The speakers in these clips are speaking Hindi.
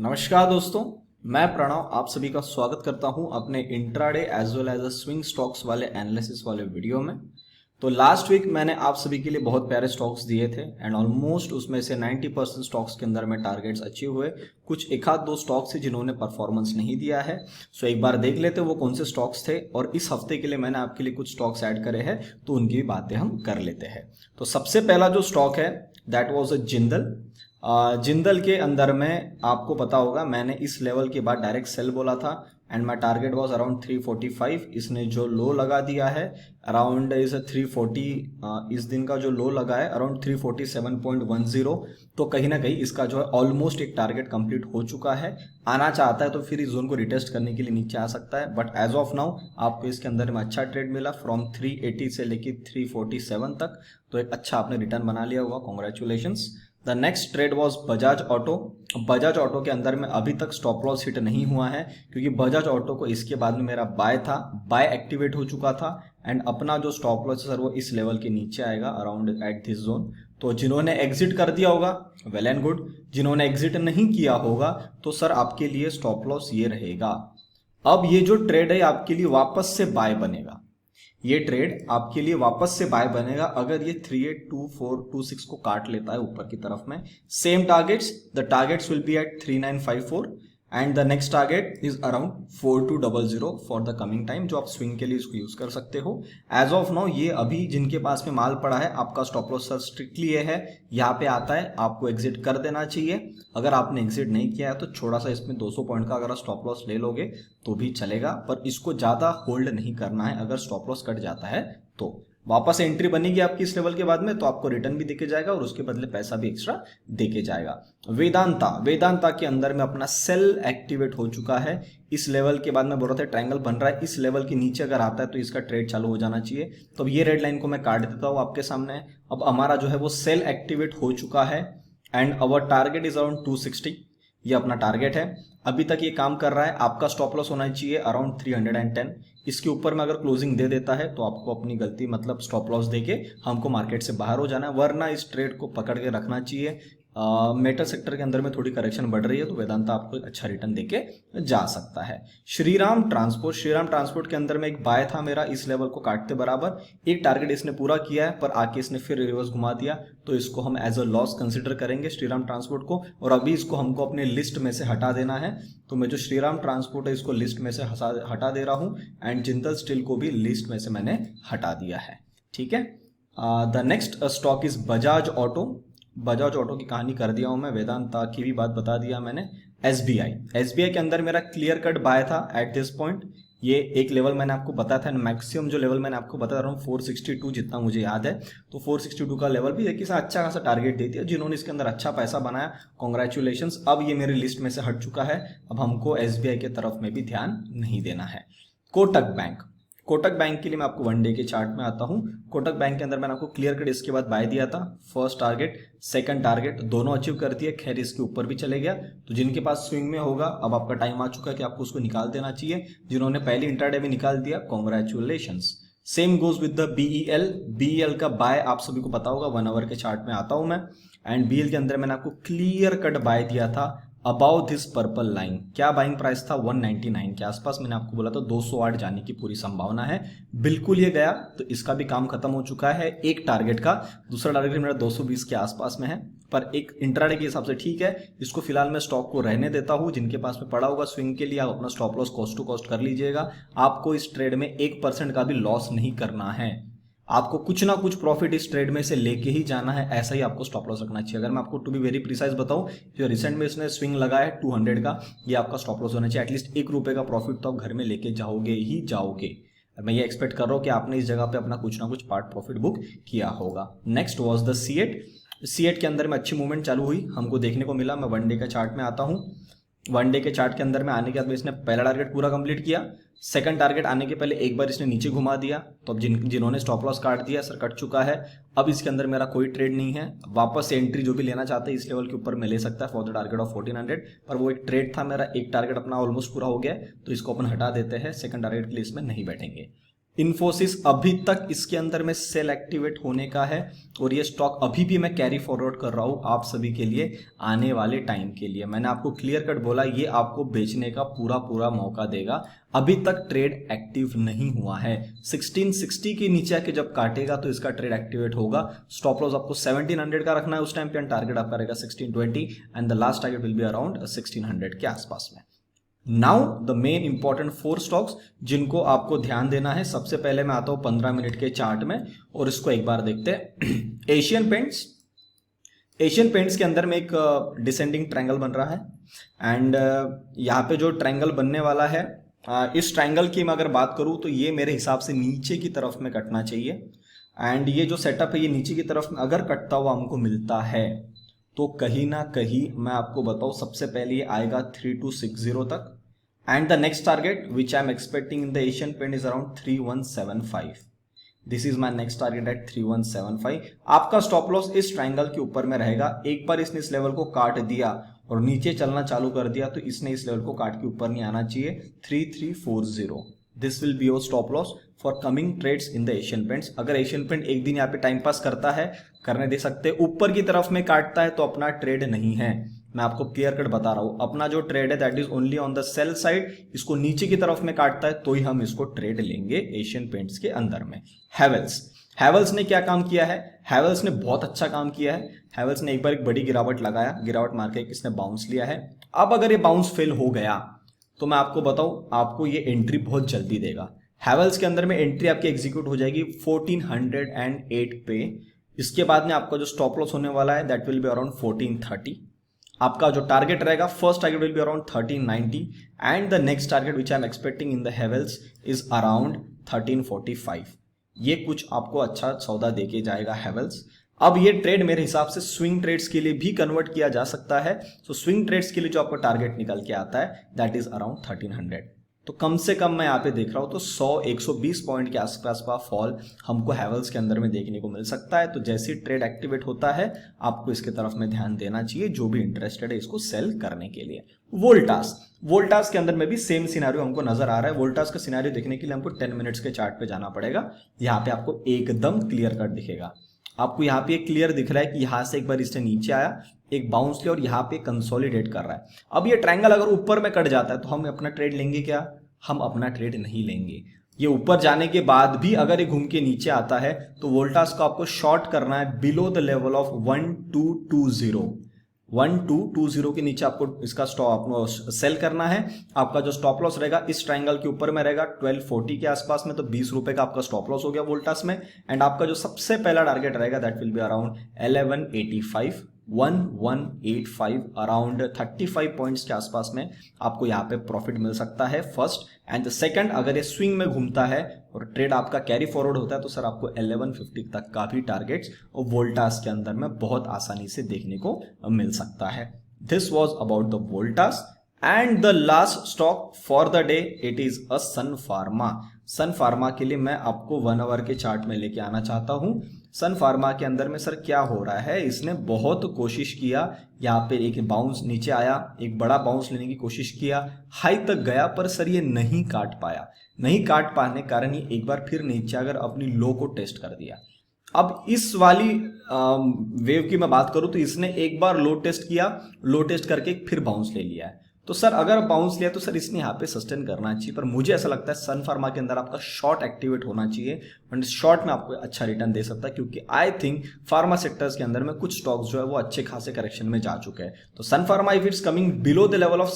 नमस्कार दोस्तों, मैं प्रणव आप सभी का स्वागत करता हूं अपने intraday as well as swing stocks वाले एनालिसिस वाले वीडियो में। तो लास्ट वीक मैंने आप सभी के लिए बहुत प्यारे स्टॉक्स दिए थे एंड ऑलमोस्ट उसमें से 90% स्टॉक्स के अंदर में टारगेट्स अचीव हुए। कुछ एक आध दो स्टॉक्स थे जिन्होंने परफॉर्मेंस नहीं दिया है, सो एक बार देख लेते वो कौन से स्टॉक्स थे। और इस हफ्ते के लिए मैंने आपके लिए कुछ स्टॉक्स ऐड करे हैं तो उनकी भी बातें हम कर लेते हैं। तो सबसे पहला जो स्टॉक है that was a Jindal. Jindal के अंदर में आपको पता होगा मैंने इस लेवल के बाद डायरेक्ट सेल बोला था and my target was around 345। इसने जो लो लगा दिया है अराउंड इज 340। इस दिन का जो लो लगा है अराउंड 347.10। तो कहीं ना कहीं इसका जो है ऑलमोस्ट एक टारगेट कंप्लीट हो चुका है। आना चाहता है तो फिर इस जोन को रिटेस्ट करने के लिए नीचे आ सकता है, बट एज ऑफ नाउ आपको इसके अंदर में अच्छा ट्रेड मिला फ्रॉम 380 से लेके 347 तक। तो एक अच्छा आपने रिटर्न बना लिया होगा, congratulations. The next trade was Bajaj auto. Bajaj auto के अंदर में अभी तक स्टॉप लॉस हिट नहीं हुआ है क्योंकि बजाज ऑटो को इसके बाद में मेरा बाय था, बाय एक्टिवेट हो चुका था एंड अपना जो स्टॉप लॉस है सर वो इस लेवल के नीचे आएगा अराउंड एट दिस जोन। तो जिन्होंने एग्जिट कर दिया होगा वेल एंड गुड, जिन्होंने एग्जिट नहीं किया होगा तो सर आपके लिए स्टॉप लॉस ये रहेगा। अब ये जो ट्रेड है आपके लिए वापस से बाय बनेगा, ये ट्रेड आपके लिए वापस से बाय बनेगा अगर ये 382426 को काट लेता है ऊपर की तरफ में। Same targets, the targets will be at 3954 and the next target is around 4200 for the coming time, जो आप स्विंग के लिए इसको यूज कर सकते हो। एज ऑफ नाउ ये अभी जिनके पास में माल पड़ा है आपका स्टॉप लॉस सर स्ट्रिक्टली ये है, यहाँ पे आता है आपको एग्जिट कर देना चाहिए। अगर आपने एग्जिट नहीं किया है तो छोटा सा इसमें 200 पॉइंट का अगर स्टॉप लॉस ले लोगे तो भी चलेगा, पर इसको ज्यादा होल्ड नहीं करना है। अगर स्टॉप लॉस कट जाता है तो वापस एंट्री बनेगी आपकी इस लेवल के बाद में, तो आपको रिटर्न भी देके जाएगा और उसके बदले पैसा भी एक्स्ट्रा देके जाएगा। वेदांता, वेदांता के अंदर में अपना सेल एक्टिवेट हो चुका है। इस लेवल के बाद में बोल रहा था ट्रायंगल बन रहा है, इस लेवल के नीचे अगर आता है तो इसका ट्रेड चालू हो जाना चाहिए। तो अब ये रेड लाइन को मैं काट देता हूँ आपके सामने। अब हमारा जो है वो सेल एक्टिवेट हो चुका है and our target is around 260। ये अपना टारगेट है, अभी तक ये काम कर रहा है। आपका स्टॉप लॉस होना चाहिए अराउंड 310। इसके ऊपर में अगर क्लोजिंग दे देता है तो आपको अपनी गलती मतलब स्टॉप लॉस देके हमको मार्केट से बाहर हो जाना है, वरना इस ट्रेड को पकड़ के रखना चाहिए। मेटल सेक्टर के अंदर में थोड़ी करेक्शन बढ़ रही है तो वेदांता आपको एक अच्छा रिटर्न देके जा सकता है। श्रीराम ट्रांसपोर्ट, श्रीराम ट्रांसपोर्ट के अंदर में एक बाय था मेरा इस लेवल को काटते बराबर। एक टारगेट इसने पूरा किया है पर आके इसने फिर रिवर्स घुमा दिया, तो इसको हम एज अ लॉस कंसिडर करेंगे श्रीराम ट्रांसपोर्ट को। और अभी इसको हमको अपने लिस्ट में से हटा देना है, तो मैं जो श्रीराम ट्रांसपोर्ट है इसको लिस्ट में से हटा दे रहा हूं एंड जिंदल स्टील को भी लिस्ट में से मैंने हटा दिया है। ठीक है, the next stock is Bajaj auto. Bajaj auto की कहानी कर दिया हूं मैं, वेदांता की भी बात बता दिया मैंने। एसबीआई, एसबीआई के अंदर मेरा क्लियर कट बाय था एट दिस पॉइंट। ये एक लेवल मैंने आपको बताया था, मैक्सिमम जो लेवल मैंने आपको बता रहा हूँ 462 जितना मुझे याद है। तो 462 का लेवल भी एक अच्छा खासा टारगेट दे दिया। जिन्होंने इसके अंदर अच्छा पैसा बनाया कॉन्ग्रेचुलेशंस। अब ये मेरी लिस्ट में से हट चुका है, अब हमको एसबीआई के तरफ में भी ध्यान नहीं देना है। कोटक बैंक, कोटक बैंक के लिए मैं आपको वन डे के चार्ट में आता हूं। कोटक बैंक के अंदर मैंने आपको क्लियर कट इसके बाद बाय दिया था। फर्स्ट टारगेट सेकंड टारगेट दोनों अचीव कर दिए, खैर इसके ऊपर भी चले गया। तो जिनके पास स्विंग में होगा अब आपका टाइम आ चुका है कि आपको उसको निकाल देना चाहिए। जिन्होंने पहले इंट्राडे में निकाल दिया congratulations. Same goes with the BEL, BEL का बाय आप सभी को पता होगा, 1 आवर के चार्ट में आता हूं मैं। एंड बीईएल के अंदर मैंने आपको क्लियर कट बाय दिया था अबाउ दिस पर्पल लाइन। क्या बाइंग प्राइस था 199 के आसपास, मैंने आपको बोला था 208 जाने की पूरी संभावना है। बिल्कुल ये गया, तो इसका भी काम खत्म हो चुका है एक टारगेट का। दूसरा टारगेट मेरा 220 के आसपास में है, पर एक इंट्राडे के हिसाब से ठीक है। इसको फिलहाल मैं स्टॉक को रहने देता हूं। जिनके पास में पड़ा होगा स्विंग के लिए आप अपना stop loss cost to cost कर लीजिएगा। आपको इस ट्रेड में 1% का भी लॉस नहीं करना है, आपको कुछ ना कुछ प्रॉफिट इस ट्रेड में से लेके ही जाना है। ऐसा ही आपको स्टॉप लॉस रखना चाहिए। अगर मैं आपको टू बी वेरी प्रिसाइज बताऊं, जो रिसेंट में इसने स्विंग लगाया है 200 का, ये आपका स्टॉप लॉस होना चाहिए। एटलीस्ट ₹1 का प्रॉफिट तो आप घर में लेके जाओगे ही जाओगे। मैं ये एक्सपेक्ट कर रहा हूं कि आपने इस जगह पे अपना कुछ ना कुछ पार्ट प्रॉफिट बुक किया होगा। Next was the CEAT. CEAT के अंदर में अच्छी मूवमेंट चालू हुई हमको देखने को मिला। मैं वन डे का चार्ट में आता हूँ। वन डे के चार्ट के अंदर में आने के बाद इसने पहला टारगेट पूरा कंप्लीट किया। सेकंड टारगेट आने के पहले एक बार इसने नीचे घुमा दिया, तो अब जिन्होंने स्टॉप लॉस काट दिया सर कट चुका है। अब इसके अंदर मेरा कोई ट्रेड नहीं है। वापस से एंट्री जो भी लेना चाहते हैं इस लेवल के ऊपर में ले सकता है फॉर द टारगेट ऑफ 1400, पर वो एक ट्रेड था मेरा, एक टारगेट अपना ऑलमोस्ट पूरा हो गया, तो इसको अपन हटा देते हैं। सेकंड टारगेट के लिए इसमें नहीं बैठेंगे। इन्फोसिस अभी तक इसके अंदर में सेल एक्टिवेट होने का है और ये स्टॉक अभी भी मैं कैरी फॉरवर्ड कर रहा हूँ आप सभी के लिए आने वाले टाइम के लिए। मैंने आपको क्लियर कट बोला ये आपको बेचने का पूरा पूरा मौका देगा। अभी तक ट्रेड एक्टिव नहीं हुआ है। 1660 के नीचे आके जब काटेगा तो इसका ट्रेड एक्टिवेट होगा। स्टॉप लॉस आपको 1700 का रखना है उस टाइम पे, टारगेट आपका रहेगा 1620 and the last target will be around 1600 के आसपास में। Now the main important 4 stocks जिनको आपको ध्यान देना है। सबसे पहले मैं आता हूं 15 मिनट के चार्ट में और इसको एक बार देखते हैं। एशियन पेंट्स, एशियन पेंट्स के अंदर में एक डिसेंडिंग ट्रायंगल बन रहा है एंड यहाँ पे जो ट्रायंगल बनने वाला है इस ट्रायंगल की मैं अगर बात करूं तो ये मेरे हिसाब से नीचे की तरफ में कटना चाहिए एंड ये जो सेटअप है ये नीचे की तरफ में अगर कटता हुआ हमको मिलता है तो कहीं ना कहीं मैं आपको बताऊं सबसे पहले ये आएगा 3260 तक and the next target which I am expecting in the Asian Paint is around 3175। This is my next target at 3175। आपका स्टॉप लॉस इस ट्रायंगल के ऊपर में रहेगा। एक बार इसने इस लेवल को काट दिया और नीचे चलना चालू कर दिया तो इसने इस लेवल को काट के ऊपर नहीं आना चाहिए 3340। This will be your stop loss for coming trades in the Asian Paints. अगर एशियन पेंट एक दिन यहाँ पे टाइम पास करता है, करने दे सकते, ऊपर की तरफ में काटता है तो अपना ट्रेड नहीं है। मैं आपको क्लियर कट बता रहा हूं, अपना जो ट्रेड है that is only on the sell side. इसको नीचे की तरफ में काटता है तो ही हम इसको ट्रेड लेंगे एशियन पेंट्स के अंदर में। हैवेल्स ने क्या काम किया है? हैवेल्स ने बहुत अच्छा काम किया है। हैवेल्स ने एक बार एक बड़ी गिरावट लगाया, गिरावट मार के इसने बाउंस लिया है। अब अगर ये बाउंस फेल हो गया तो मैं आपको बताऊं आपको ये एंट्री बहुत जल्दी देगा। हैवेल्स के अंदर में एंट्री आपकी एग्जीक्यूट हो जाएगी 1408 पे। इसके बाद में आपका जो स्टॉप लॉस होने वाला है दैट विल बी अराउंड 1430। आपका जो टारगेट रहेगा first target will be around 1390 and the next target which I am expecting in the Havells is around 1345। ये कुछ आपको अच्छा सौदा देके जाएगा हैवेल्स। अब ये ट्रेड मेरे हिसाब से स्विंग ट्रेड्स के लिए भी कन्वर्ट किया जा सकता है। सो स्विंग ट्रेड्स के लिए जो आपको टारगेट निकल के आता है दैट इज अराउंड 1300। तो कम से कम मैं यहाँ पे देख रहा हूं तो 100-120 पॉइंट के आसपास का फॉल हमको हैवेल्स के अंदर में देखने को मिल सकता है। तो जैसे ट्रेड एक्टिवेट होता है आपको इसके तरफ में ध्यान देना चाहिए जो भी इंटरेस्टेड है इसको सेल करने के लिए। वोल्टास के अंदर में भी सेम सिनेरियो हमको नजर आ रहा है। वोल्टास का सिनेरियो देखने के लिए हमको 10 मिनट्स के चार्ट पे जाना पड़ेगा। यहाँ पे आपको एकदम क्लियर कट दिखेगा। आपको यहाँ पे क्लियर दिख रहा है कि यहाँ से एक बार इससे नीचे आया, एक बाउंस लिया और यहाँ पे कंसोलिडेट कर रहा है। अब ये ट्रायंगल अगर ऊपर में कट जाता है तो हम अपना ट्रेड लेंगे क्या? हम अपना ट्रेड नहीं लेंगे। ये ऊपर जाने के बाद भी अगर ये घूम के नीचे आता है तो वोल्टास को आपको शॉर्ट करना है बिलो द लेवल ऑफ 1220। 1220 के नीचे आपको इसका स्टॉप सेल करना है। आपका जो स्टॉप लॉस रहेगा इस ट्रायंगल के ऊपर में रहेगा 1240 के आसपास में, तो 20 रुपए का आपका स्टॉप लॉस हो गया वोल्टास में। एंड आपका जो सबसे पहला टारगेट रहेगा that will be around 1185 around 35 points के आसपास में आपको यहाँ पे प्रॉफिट मिल सकता है फर्स्ट। एंड द सेकंड, अगर ये स्विंग में घूमता है और ट्रेड आपका कैरी फॉरवर्ड होता है तो सर आपको 1150 तक का भी टारगेट्स और वोल्टास के अंदर में बहुत आसानी से देखने को मिल सकता है। This was about the Voltas and the last stock for the day it is a Sun Pharma. Sun Pharma के लिए मैं आपको 1 आवर के चार्ट में लेके आना चाहता हूं। सन फार्मा के अंदर में सर क्या हो रहा है, इसने बहुत कोशिश किया, यहाँ पे एक बाउंस नीचे आया, एक बड़ा बाउंस लेने की कोशिश किया, हाई तक गया पर सर ये नहीं काट पाया। नहीं काट पाने कारण ये एक बार फिर नीचे अगर अपनी लो को टेस्ट कर दिया। अब इस वाली वेव की मैं बात करूं तो इसने एक बार लो टेस्ट किया, लो टेस्ट करके फिर बाउंस ले लिया है। तो सर अगर बाउंस लिया तो सर इसने यहाँ पे सस्टेन करना चाहिए, पर मुझे ऐसा लगता है सन फार्मा के अंदर आपका शॉर्ट एक्टिवेट होना चाहिए एंड शॉर्ट में आपको अच्छा रिटर्न दे सकता है, क्योंकि आई थिंक फार्मा सेक्टर्स के अंदर में कुछ स्टॉक्स जो है वो अच्छे खासे करेक्शन में जा चुके हैं। तो Sun Pharma if it's coming below the level of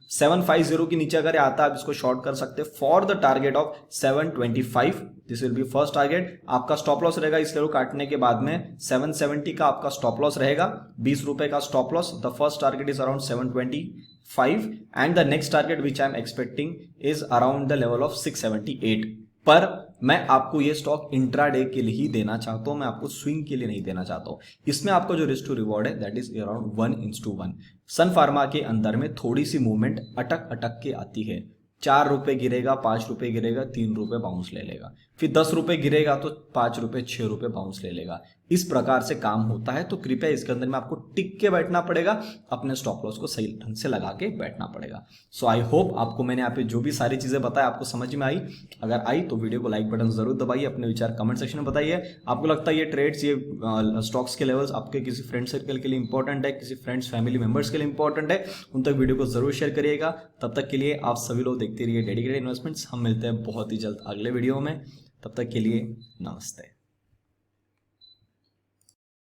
750 के नीचे अगर आता है आप इसको शॉर्ट कर सकते हैं for the target of 725। This will B first target. आपका स्टॉप लॉस रहेगा इस लेवल काटने के बाद में 770 का आपका स्टॉप लॉस रहेगा, 20 रुपए का stop loss. The first target is around 725 and the next target which I am expecting is around the level of 678। पर मैं आपको ये स्टॉक इंट्राडे के लिए ही देना चाहता हूं, मैं आपको स्विंग के लिए नहीं देना चाहता हूं। इसमें आपका जो रिस्क टू रिवॉर्ड है that is around 1:1। Sun Pharma के अंदर में थोड़ी सी मूवमेंट अटक अटक के आती है। 4 रुपए गिरेगा, 5 रुपए गिरेगा, 3 रुपए बाउंस ले लेगा, फिर 10 रुपए गिरेगा तो 5 रुपए 6 रुपए बाउंस ले लेगा, इस प्रकार से काम होता है। तो कृपया इसके अंदर में आपको टिक के बैठना पड़ेगा, अपने स्टॉप लॉस को सही ढंग से लगा के बैठना पड़ेगा। सो आई होप आपको मैंने यहाँ पे जो भी सारी चीजें बताया आपको समझ में आई। अगर आई तो वीडियो को लाइक बटन जरूर दबाइए, अपने विचार कमेंट सेक्शन में बताइए। आपको लगता है ये ट्रेड्स, ये स्टॉक्स के लेवल्स आपके किसी फ्रेंड सर्कल के लिए इंपॉर्टेंट है, किसी फ्रेंड्स फैमिली मेंबर्स के लिए इंपॉर्टेंट है, उन तक वीडियो को जरूर शेयर करिएगा। तब तक के लिए आप सभी लोग देखते रहिए डेडिकेटेड इन्वेस्टमेंट्स। हम मिलते हैं बहुत ही जल्द अगले वीडियो में, तब तक के लिए नमस्ते।